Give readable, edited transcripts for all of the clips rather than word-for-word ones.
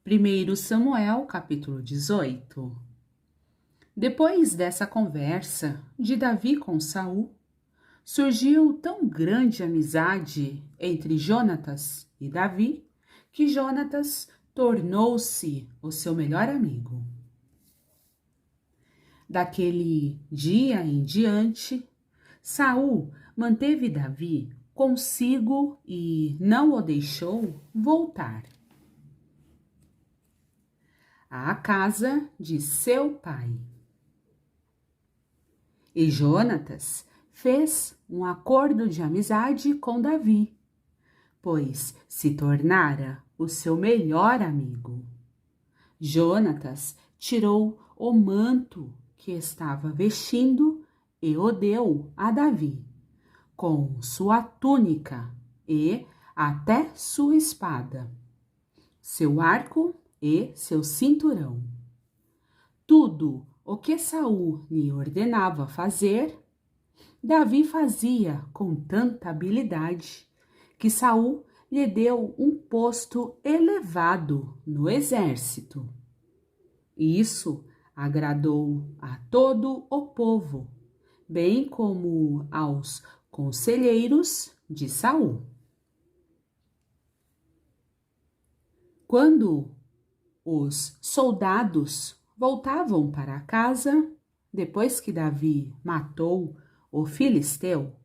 1 Samuel, capítulo 18. Depois dessa conversa de Davi com Saul, surgiu tão grande amizade entre Jonatas e Davi que Jonatas tornou-se o seu melhor amigo. Daquele dia em diante, Saul manteve Davi consigo e não o deixou voltar à casa de seu pai. E Jonatas fez um acordo de amizade com Davi, pois se tornara o seu melhor amigo. Jonatas tirou o manto que estava vestindo e o deu a Davi, com sua túnica e até sua espada, seu arco e seu cinturão. Tudo o que Saul lhe ordenava fazer, Davi fazia com tanta habilidade que Saul lhe deu um posto elevado no exército. Isso agradou a todo o povo, bem como aos conselheiros de Saul. Quando os soldados voltavam para casa, depois que Davi matou o filisteu,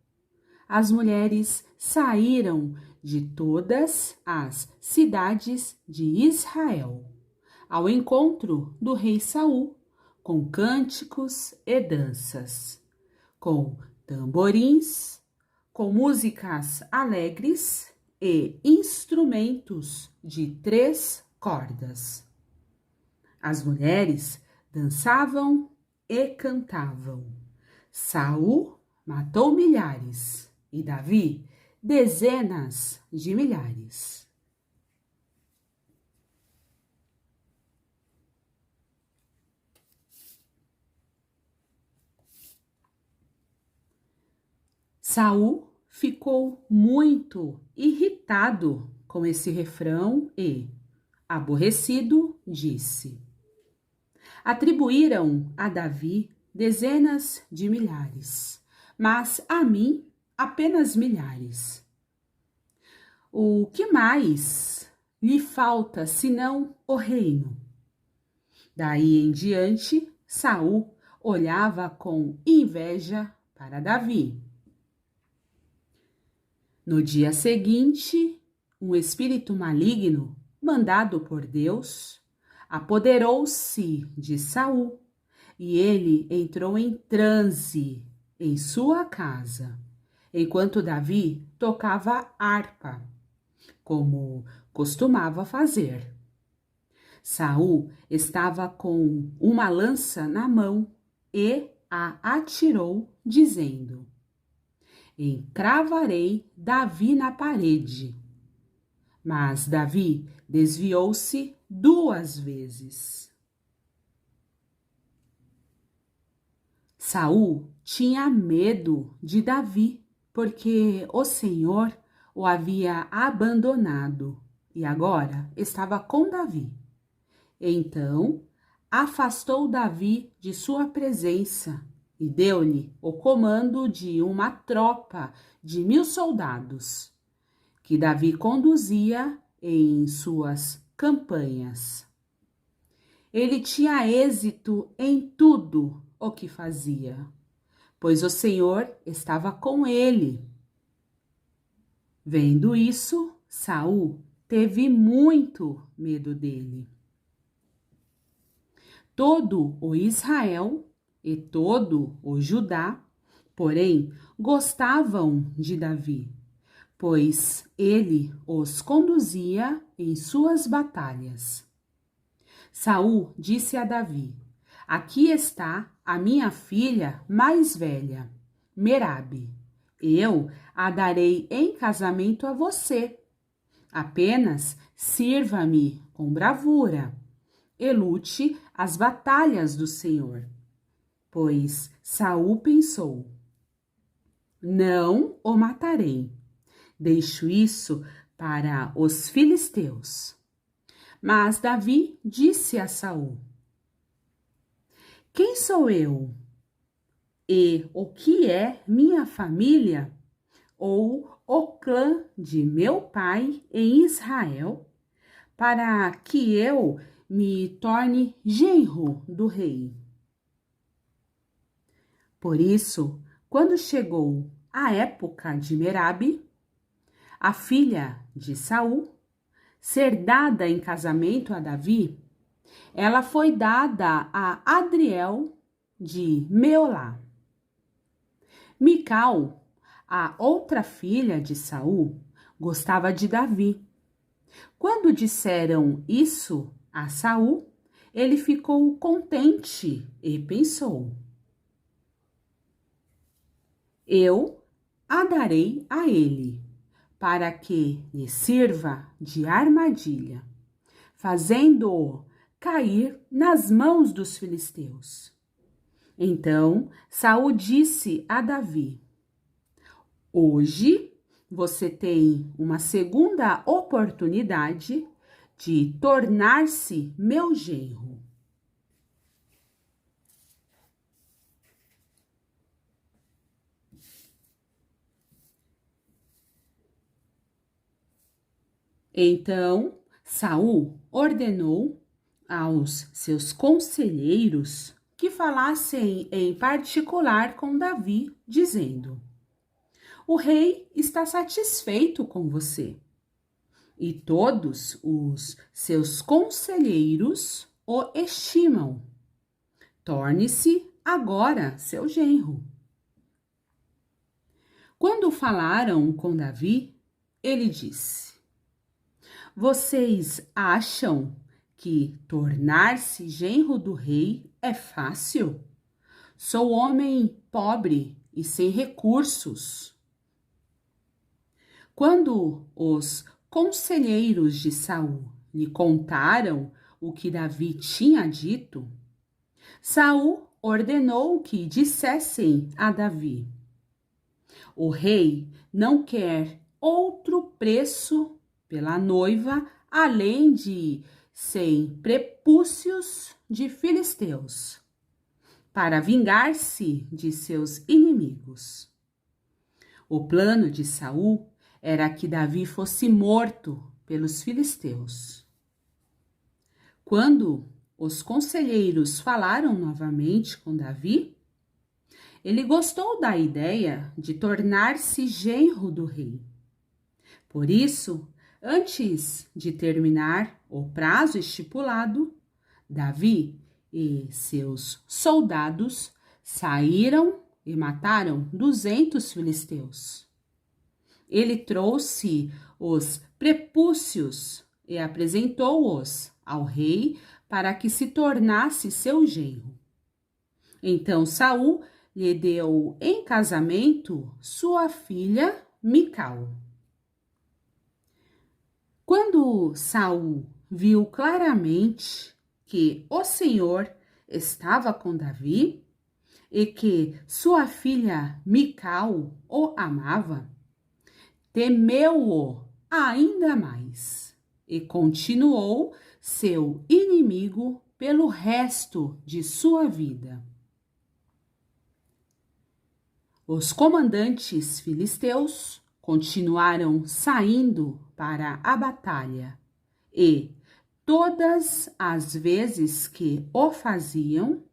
as mulheres saíram de todas as cidades de Israel ao encontro do rei Saul, com cânticos e danças, com tamborins, com músicas alegres e instrumentos de 3 cordas. As mulheres dançavam e cantavam. Saul matou milhares e Davi dezenas de milhares. Saul ficou muito irritado com esse refrão e, aborrecido, disse: atribuíram a Davi dezenas de milhares, mas a mim apenas milhares. O que mais lhe falta senão o reino? Daí em diante, Saul olhava com inveja para Davi. No dia seguinte, um espírito maligno, mandado por Deus, apoderou-se de Saul e ele entrou em transe em sua casa, enquanto Davi tocava harpa, como costumava fazer. Saul estava com uma lança na mão e a atirou, dizendo: encravarei Davi na parede. Mas Davi desviou-se 2 vezes. Saul tinha medo de Davi, porque o Senhor o havia abandonado e agora estava com Davi. Então, afastou Davi de sua presença e deu-lhe o comando de uma tropa de 1000 soldados, que Davi conduzia em suas campanhas. Ele tinha êxito em tudo o que fazia, pois o Senhor estava com ele. Vendo isso, Saul teve muito medo dele. Todo o Israel e todo o Judá, porém, gostavam de Davi, pois ele os conduzia em suas batalhas. Saul disse a Davi: aqui está a minha filha mais velha, Merabe. Eu a darei em casamento a você. Apenas sirva-me com bravura e lute as batalhas do Senhor. Pois Saul pensou: não o matarei. Deixo isso para os filisteus. Mas Davi disse a Saul: Quem sou eu? E o que é minha família? Ou o clã de meu pai em Israel, para que eu me torne genro do rei? Por isso, quando chegou a época de Merabe, a filha de Saul, ser dada em casamento a Davi, ela foi dada a Adriel de Meolá. Mical, a outra filha de Saul, gostava de Davi. Quando disseram isso a Saul, ele ficou contente e pensou: Eu a darei a ele, para que lhe sirva de armadilha, fazendo-o cair nas mãos dos filisteus. Então Saul disse a Davi: Hoje você tem uma segunda oportunidade de tornar-se meu genro. Então Saul ordenou aos seus conselheiros que falassem em particular com Davi, dizendo: O rei está satisfeito com você, e todos os seus conselheiros o estimam. Torne-se agora seu genro. Quando falaram com Davi, ele disse: Vocês acham que tornar-se genro do rei é fácil? Sou homem pobre e sem recursos. Quando os conselheiros de Saul lhe contaram o que Davi tinha dito, Saul ordenou que dissessem a Davi: O rei não quer outro preço pela noiva além de 100 prepúcios de filisteus, para vingar-se de seus inimigos. O plano de Saul era que Davi fosse morto pelos filisteus. Quando os conselheiros falaram novamente com Davi, ele gostou da ideia de tornar-se genro do rei. Por isso, antes de terminar o prazo estipulado, Davi e seus soldados saíram e mataram 200 filisteus. Ele trouxe os prepúcios e apresentou-os ao rei para que se tornasse seu genro. Então Saul lhe deu em casamento sua filha Mical. Quando Saul viu claramente que o Senhor estava com Davi e que sua filha Mical o amava, temeu-o ainda mais e continuou seu inimigo pelo resto de sua vida. Os comandantes filisteus continuaram saindo para a batalha e, todas as vezes que o faziam,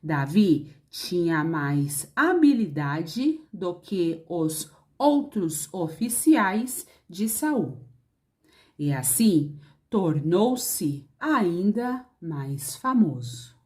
Davi tinha mais habilidade do que os outros oficiais de Saul, e assim tornou-se ainda mais famoso.